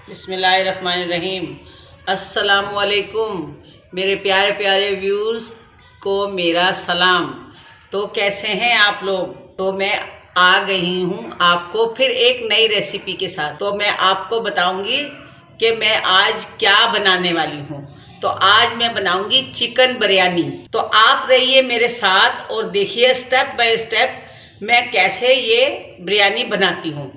बिस्मिल्लाहिर्रहमानिर्रहीम। अस्सलामुअलैकुम मेरे प्यारे प्यारे व्यूअर्स को मेरा सलाम। तो कैसे हैं आप लोग। तो मैं आ गई हूँ आपको फिर एक नई रेसिपी के साथ। तो मैं आपको बताऊंगी कि मैं आज क्या बनाने वाली हूँ। तो आज मैं बनाऊंगी चिकन बिरयानी। तो आप रहिए मेरे साथ और देखिए स्टेप बाय स्टेप मैं कैसे ये बिरयानी बनाती हूँ।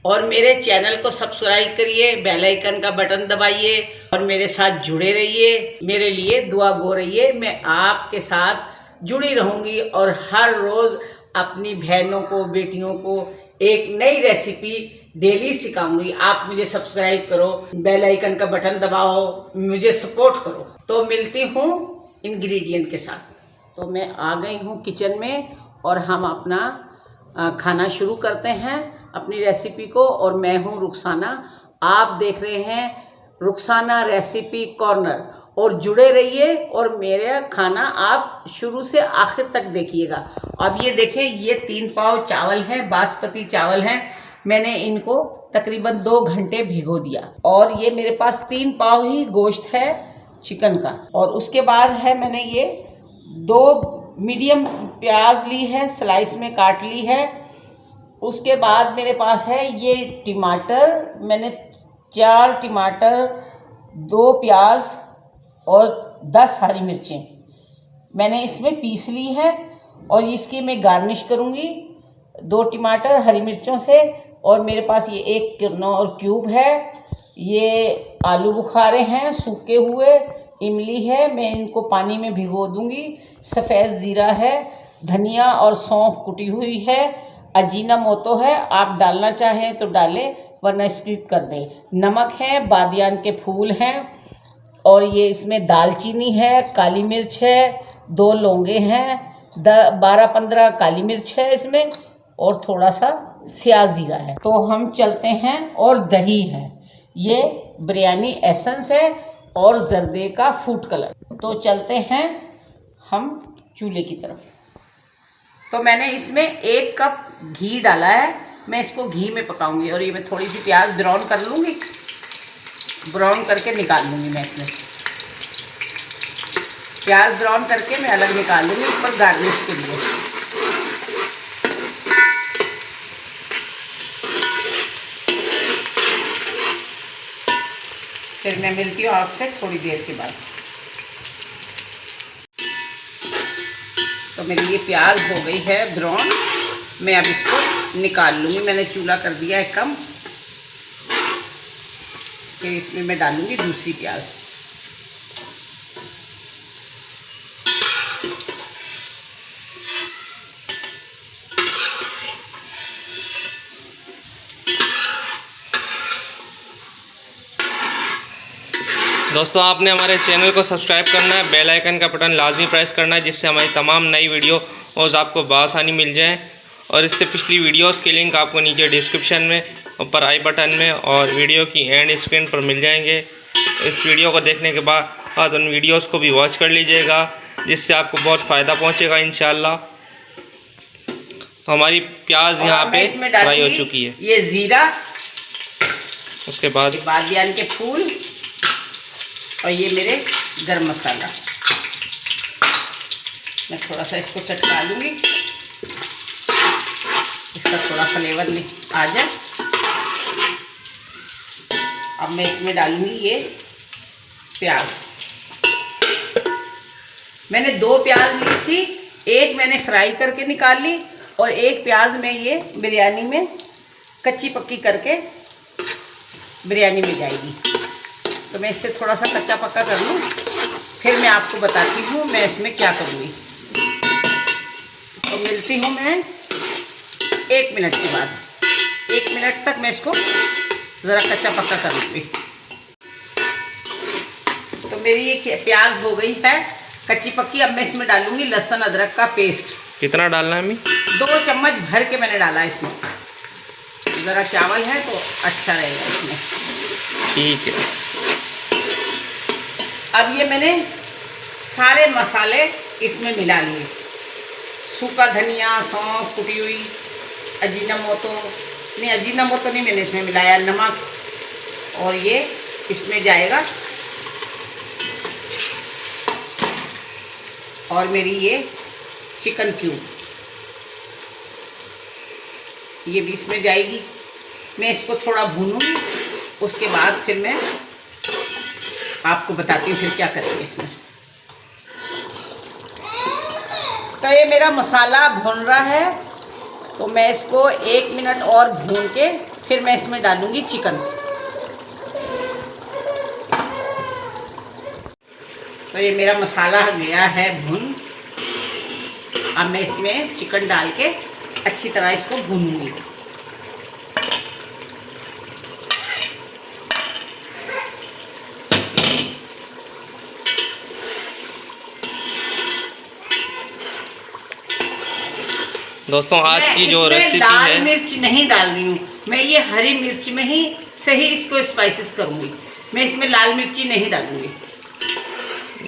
और मेरे चैनल को सब्सक्राइब करिए, बेल आइकन का बटन दबाइए और मेरे साथ जुड़े रहिए। मेरे लिए दुआ गो रहिए। मैं आपके साथ जुड़ी रहूँगी और हर रोज़ अपनी बहनों को, बेटियों को एक नई रेसिपी डेली सिखाऊंगी। आप मुझे सब्सक्राइब करो, बेल आइकन का बटन दबाओ, मुझे सपोर्ट करो। तो मिलती हूँ इंग्रेडिएंट के साथ। तो मैं आ गई हूँ किचन में और हम अपना खाना शुरू करते हैं अपनी रेसिपी को। और मैं हूँ रुखसाना, आप देख रहे हैं रुखसाना रेसिपी कॉर्नर। और जुड़े रहिए और मेरा खाना आप शुरू से आखिर तक देखिएगा। अब ये देखें, ये 3 पाव चावल हैं, बासमती चावल हैं। मैंने इनको तकरीबन 2 घंटे भिगो दिया। और ये मेरे पास 3 पाव ही गोश्त है चिकन का। और उसके बाद है मैंने ये 2 मीडियम प्याज ली है, स्लाइस में काट ली है। उसके बाद मेरे पास है ये टमाटर, मैंने 4 टमाटर, 2 प्याज और 10 हरी मिर्चें मैंने इसमें पीस ली है। और इसकी मैं गार्निश करूँगी 2 टमाटर हरी मिर्चों से। और मेरे पास ये 1 किलो क्यूब है, ये आलू बुखारे हैं सूखे हुए, इमली है, मैं इनको पानी में भिगो दूंगी। सफ़ेद ज़ीरा है, धनिया और सौंफ कुटी हुई है, अजीनामोटो है, आप डालना चाहें तो डालें वरना स्किप कर दें। नमक है, बादियान के फूल हैं, और ये इसमें दालचीनी है, काली मिर्च है, 2 लौंगे हैं, 12-15 काली मिर्च है इसमें, और थोड़ा सा स्याह ज़ीरा है। तो हम चलते हैं। और दही है, ये बिरयानी एसेंस है और जर्दे का फूड कलर। तो चलते हैं हम चूल्हे की तरफ। तो मैंने इसमें 1 कप घी डाला है, मैं इसको घी में पकाऊंगी। और ये मैं थोड़ी सी प्याज ब्राउन कर लूँगी, ब्राउन करके निकाल लूँगी। मैं इसमें प्याज ब्राउन करके मैं अलग निकाल लूँगी ऊपर गार्निश के लिए। फिर मैं मिलती हूँ आपसे थोड़ी देर के बाद। तो मेरी ये प्याज हो गई है ब्राउन, मैं अब इसको निकाल लूँगी। मैंने चूल्हा कर दिया है कम। फिर इसमें मैं डालूँगी दूसरी प्याज। दोस्तों, आपने हमारे चैनल को सब्सक्राइब करना है, बेल आइकन का बटन लाजमी प्रेस करना है, जिससे हमारी तमाम नई वीडियो और आपको बआसानी मिल जाए। और इससे पिछली वीडियोस के लिंक आपको नीचे डिस्क्रिप्शन में, ऊपर आई बटन में और वीडियो की एंड स्क्रीन पर मिल जाएंगे। इस वीडियो को देखने के बाद उन वीडियोस को भी वॉच कर लीजिएगा, जिससे आपको बहुत फ़ायदा पहुँचेगा इंशाल्लाह। तो हमारी प्याज यहाँ पे फ्राई हो चुकी है। ये ज़ीरा, उसके बाद बादियान के फूल, और ये मेरे गरम मसाला। मैं थोड़ा सा इसको चटका लूँगी, इसका थोड़ा फ्लेवर आ जाए। अब मैं इसमें डालूँगी ये प्याज। मैंने 2 प्याज ली थी, 1 मैंने फ्राई करके निकाल ली और 1 प्याज में ये बिरयानी में कच्ची पक्की करके बिरयानी में जाएगी। तो मैं इससे थोड़ा सा कच्चा पक्का कर लूँ, फिर मैं आपको बताती हूँ मैं इसमें क्या करूँगी। तो मिलती हूँ मैं 1 मिनट के बाद। 1 मिनट तक मैं इसको ज़रा कच्चा पक्का कर लूँगी। तो मेरी ये प्याज हो गई है कच्ची पक्की। अब मैं इसमें डालूँगी लहसुन अदरक का पेस्ट। कितना डालना है अम्मी? 2 चम्मच भर के मैंने डाला इसमें, ज़रा चावल है तो अच्छा रहेगा इसमें। ठीक है। अब ये मैंने सारे मसाले इसमें मिला लिए। सूखा धनिया, सौंफ कुटी हुई, अजीनामोटो नहीं मैंने इसमें मिलाया, नमक और ये इसमें जाएगा और मेरी ये चिकन क्यूब ये भी इसमें जाएगी। मैं इसको थोड़ा भूनूंगी, उसके बाद फिर मैं आपको बताती हूँ फिर क्या करेंगे इसमें। तो ये मेरा मसाला भून रहा है, तो मैं इसको 1 मिनट और भून के फिर मैं इसमें डालूंगी चिकन। तो ये मेरा मसाला गया है भून। अब मैं इसमें चिकन डाल के अच्छी तरह इसको भूनूंगी। दोस्तों आज की जो रेसिपी लाल है, मिर्च नहीं डाल रही हूँ मैं, ये हरी मिर्च में ही सही इसको स्पाइसेस करूँगी। मैं इसमें लाल मिर्ची नहीं डालूँगी।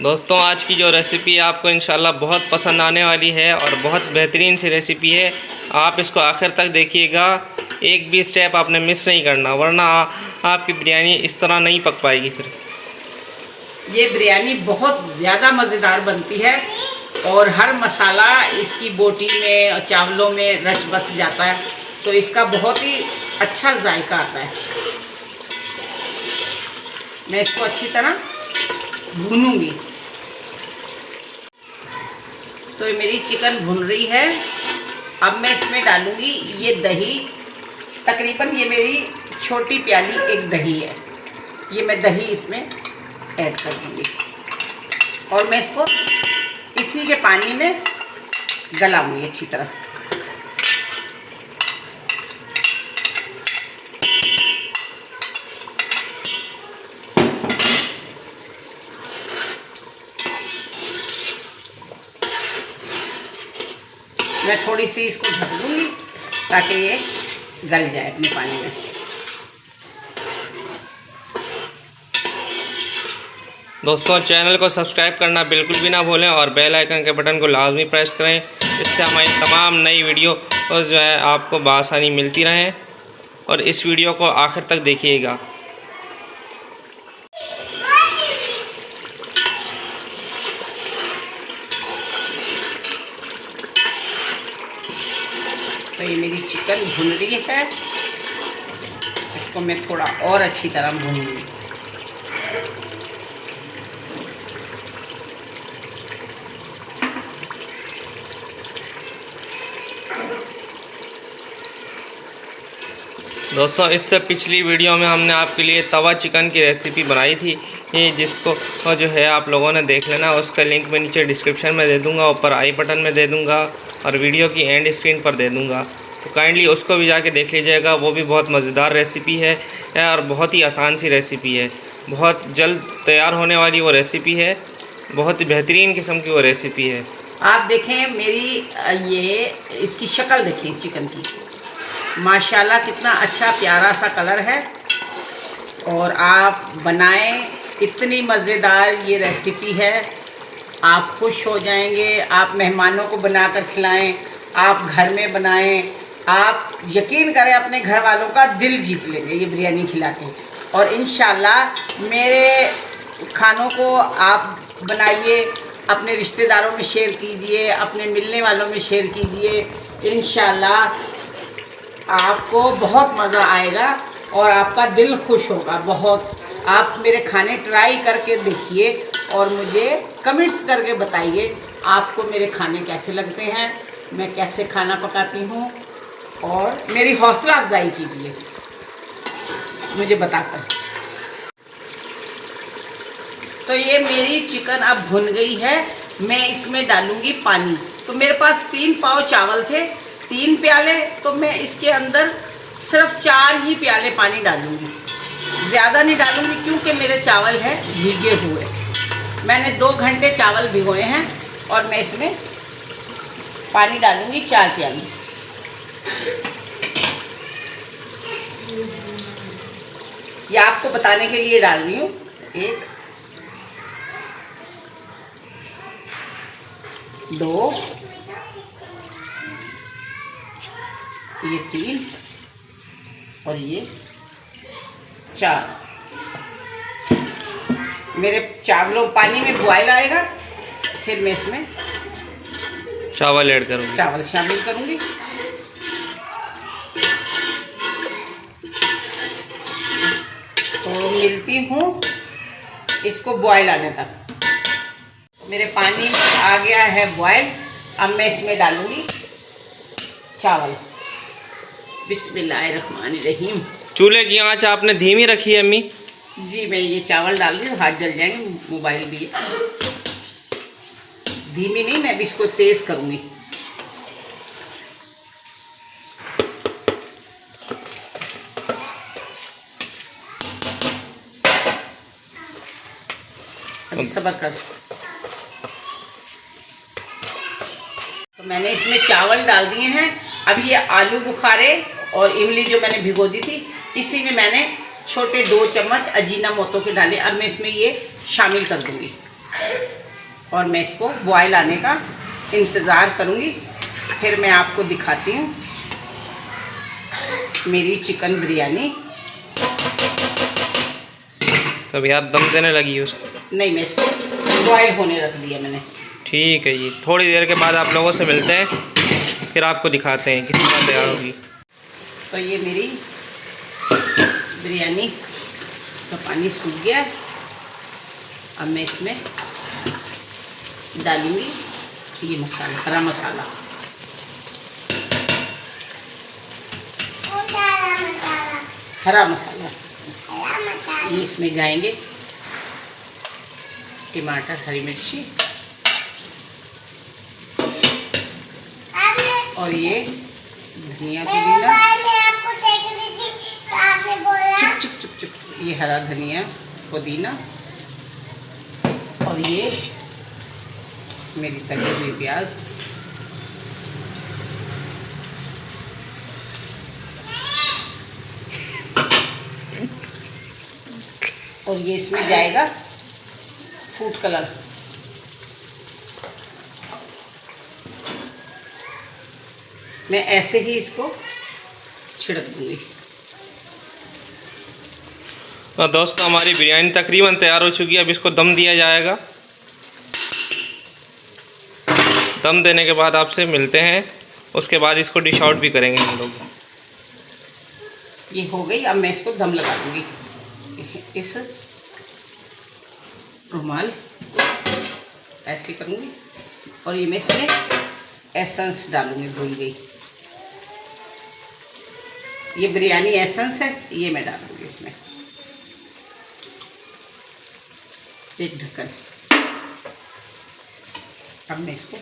दोस्तों आज की जो रेसिपी आपको इंशाल्लाह बहुत पसंद आने वाली है और बहुत बेहतरीन सी रेसिपी है। आप इसको आखिर तक देखिएगा, एक भी स्टेप आपने मिस नहीं करना, वरना आपकी बिरयानी इस तरह नहीं पक पाएगी। फिर ये बिरयानी बहुत ज़्यादा मज़ेदार बनती है और हर मसाला इसकी बोटी में और चावलों में रच बस जाता है, तो इसका बहुत ही अच्छा जायका आता है। मैं इसको अच्छी तरह भूनूंगी। तो ये मेरी चिकन भुन रही है। अब मैं इसमें डालूंगी ये दही। तकरीबन ये मेरी छोटी प्याली एक दही है, ये मैं दही इसमें ऐड कर दूंगी और मैं इसको इसी के पानी में गलाऊंगी अच्छी तरह। मैं थोड़ी सी इसको ढक दूंगी ताकि ये गल जाए अपने पानी में। दोस्तों चैनल को सब्सक्राइब करना बिल्कुल भी ना भूलें और बेल आइकन के बटन को लाजमी प्रेस करें, इससे हमारी तमाम नई वीडियो और जो है आपको बआसानी मिलती रहें। और इस वीडियो को आखिर तक देखिएगा। तो ये मेरी चिकन भुन रही है, इसको मैं थोड़ा और अच्छी तरह भूनूंगी। दोस्तों इससे पिछली वीडियो में हमने आपके लिए तवा चिकन की रेसिपी बनाई थी, ये जिसको जो है आप लोगों ने देख लेना। उसका लिंक मैं नीचे डिस्क्रिप्शन में दे दूंगा, ऊपर आई बटन में दे दूंगा और वीडियो की एंड स्क्रीन पर दे दूंगा। तो काइंडली उसको भी जाके देख लीजिएगा। वो भी बहुत मज़ेदार रेसिपी है और बहुत ही आसान सी रेसिपी है। बहुत जल्द तैयार होने वाली वो रेसिपी है, बहुत ही बेहतरीन किस्म की वो रेसिपी है। आप देखें मेरी ये इसकी शक्ल देखें चिकन की, माशाल्लाह कितना अच्छा प्यारा सा कलर है। और आप बनाएं, इतनी मज़ेदार ये रेसिपी है, आप खुश हो जाएंगे। आप मेहमानों को बनाकर खिलाएं, आप घर में बनाएं, आप यकीन करें अपने घर वालों का दिल जीत लेंगे ये बिरयानी खिला के। और इंशाल्लाह मेरे खानों को आप बनाइए, अपने रिश्तेदारों में शेयर कीजिए, अपने मिलने वालों में शेयर कीजिए। इंशाल्लाह आपको बहुत मज़ा आएगा और आपका दिल खुश होगा बहुत। आप मेरे खाने ट्राई करके देखिए और मुझे कमेंट्स करके बताइए आपको मेरे खाने कैसे लगते हैं, मैं कैसे खाना पकाती हूँ, और मेरी हौसला अफजाई कीजिए मुझे बताकर। तो ये मेरी चिकन अब भुन गई है, मैं इसमें डालूँगी पानी। तो मेरे पास 3 पाव चावल थे, 3 प्याले, तो मैं इसके अंदर सिर्फ 4 ही प्याले पानी डालूँगी, ज़्यादा नहीं डालूँगी क्योंकि मेरे चावल है भीगे हुए। मैंने 2 घंटे चावल भिगोए हैं और मैं इसमें पानी डालूँगी 4 प्याली। ये आपको बताने के लिए डाल रही हूँ। 1 2 ये 3 और ये 4। मेरे चावलों पानी में बॉयल आएगा, फिर मैं इसमें चावल ऐड करूँगी, चावल शामिल करूँगी। तो मिलती हूँ इसको बॉयल आने तक। मेरे पानी आ गया है बॉयल। अब मैं इसमें डालूँगी चावल। बिस्मिल्लाहिर्रहमानिर्रहीम। चूल्हे की आंच आपने धीमी रखी है अम्मी? जी, मैं ये चावल डाल रही हूँ, हाथ जल जाएंगे, मोबाइल भी है। धीमी नहीं, मैं भी इसको तेज़ करूँगी। अभी सब्र कर। तो मैंने इसमें चावल डाल दिए हैं। अब ये आलू बुखारे और इमली जो मैंने भिगो दी थी, इसी में मैंने छोटे 2 चम्मच अजीनामोटो के डाले। अब मैं इसमें ये शामिल कर दूँगी और मैं इसको बॉयल आने का इंतज़ार करूँगी। फिर मैं आपको दिखाती हूँ मेरी चिकन बिरयानी। तो अभी आप दम देने लगी है उसको? नहीं, मैं इसको बॉयल होने रख दिया मैंने। ठीक है जी, थोड़ी देर के बाद आप लोगों से मिलते हैं, फिर आपको दिखाते हैं कितना तैयार होगी। तो ये मेरी बिरयानी का पानी सूख गया। अब मैं इसमें डालूँगी ये मसाला, हरा मसाला। हरा मसाला ये इसमें जाएंगे। टमाटर, हरी मिर्ची और ये धनिया पुदीना। चुप चुप चुप चुप। ये हरा धनिया पुदीना और ये मेरी तली हुई प्याज। और ये इसमें जाएगा फूड कलर। मैं ऐसे ही इसको छिड़क दूँगी। तो दोस्तों हमारी बिरयानी तकरीबन तैयार हो चुकी है। अब इसको दम दिया जाएगा। दम देने के बाद आपसे मिलते हैं, उसके बाद इसको डिश आउट भी करेंगे हम लोग। ये हो गई। अब मैं इसको दम लगा दूँगी। इस रुमाल ऐसे करूँगी और ये मैं इसमें एसेंस डालूँगी। भूल गई, ये बिरयानी एसेंस है, ये मैं डालूँगी इसमें। एक ढक्कन। अब मैं इसको,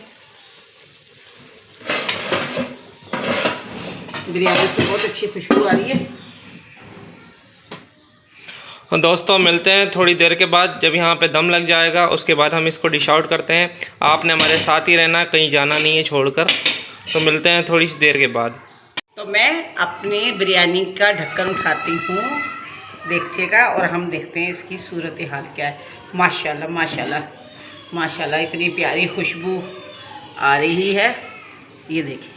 बिरयानी से बहुत अच्छी खुशबू आ रही है। दोस्तों मिलते हैं थोड़ी देर के बाद, जब यहाँ पे दम लग जाएगा उसके बाद हम इसको डिश आउट करते हैं। आपने हमारे साथ ही रहना, कहीं जाना नहीं है छोड़कर। तो मिलते हैं थोड़ी सी देर के बाद। तो मैं अपनी बिरयानी का ढक्कन उठाती हूँ देगचे का और हम देखते हैं इसकी सूरत हाल क्या है। माशाल्लाह माशाल्लाह माशाल्लाह, इतनी प्यारी खुशबू आ रही है। ये देखिए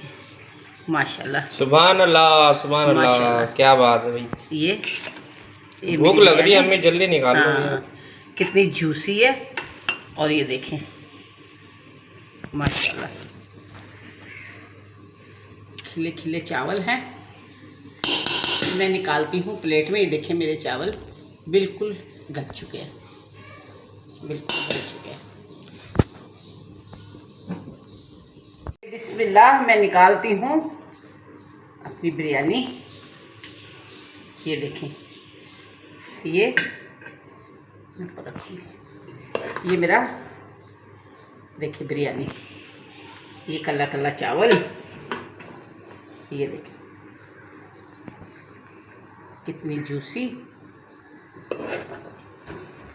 माशाल्लाह। सुभान अल्लाह सुभान अल्लाह, क्या बात है भाई। ये भूख लग रही है अम्मी, जल्दी निकालो। हाँ, कितनी जूसी है। और ये देखें माशाल्लाह, खिले खिले चावल हैं। मैं निकालती हूँ प्लेट में। ये देखें मेरे चावल बिल्कुल गल चुके हैं, बिल्कुल गल चुके हैं। बिस्मिल्लाह, मैं निकालती हूँ अपनी बिरयानी। ये देखें, ये रखूँगी। ये मेरा देखिए बिरयानी, ये कल्ला कल्ला चावल। ये देखें कितनी जूसी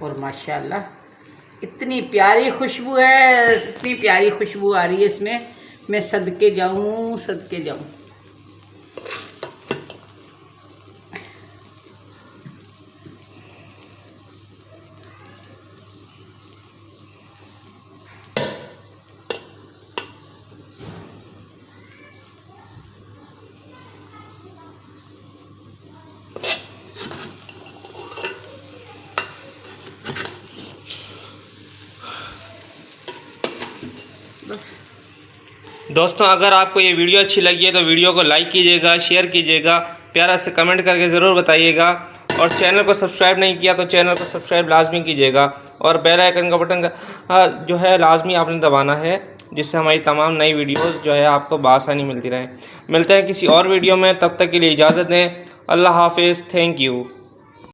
और माशाल्लाह इतनी प्यारी खुशबू है, इतनी प्यारी खुशबू आ रही है इसमें। मैं सदके जाऊँ, सदके जाऊँ। बस। दोस्तों अगर आपको ये वीडियो अच्छी लगी है तो वीडियो को लाइक कीजिएगा, शेयर कीजिएगा, प्यारा से कमेंट करके ज़रूर बताइएगा, और चैनल को सब्सक्राइब नहीं किया तो चैनल को सब्सक्राइब लाजमी कीजिएगा, और बेल आइकन का बटन जो है लाजमी आपने दबाना है, जिससे हमारी तमाम नई वीडियोस जो है आपको बआसानी मिलती रहे। मिलते हैं किसी और वीडियो में, तब तक के लिए इजाज़त दें। अल्लाह हाफिज़। Thank you.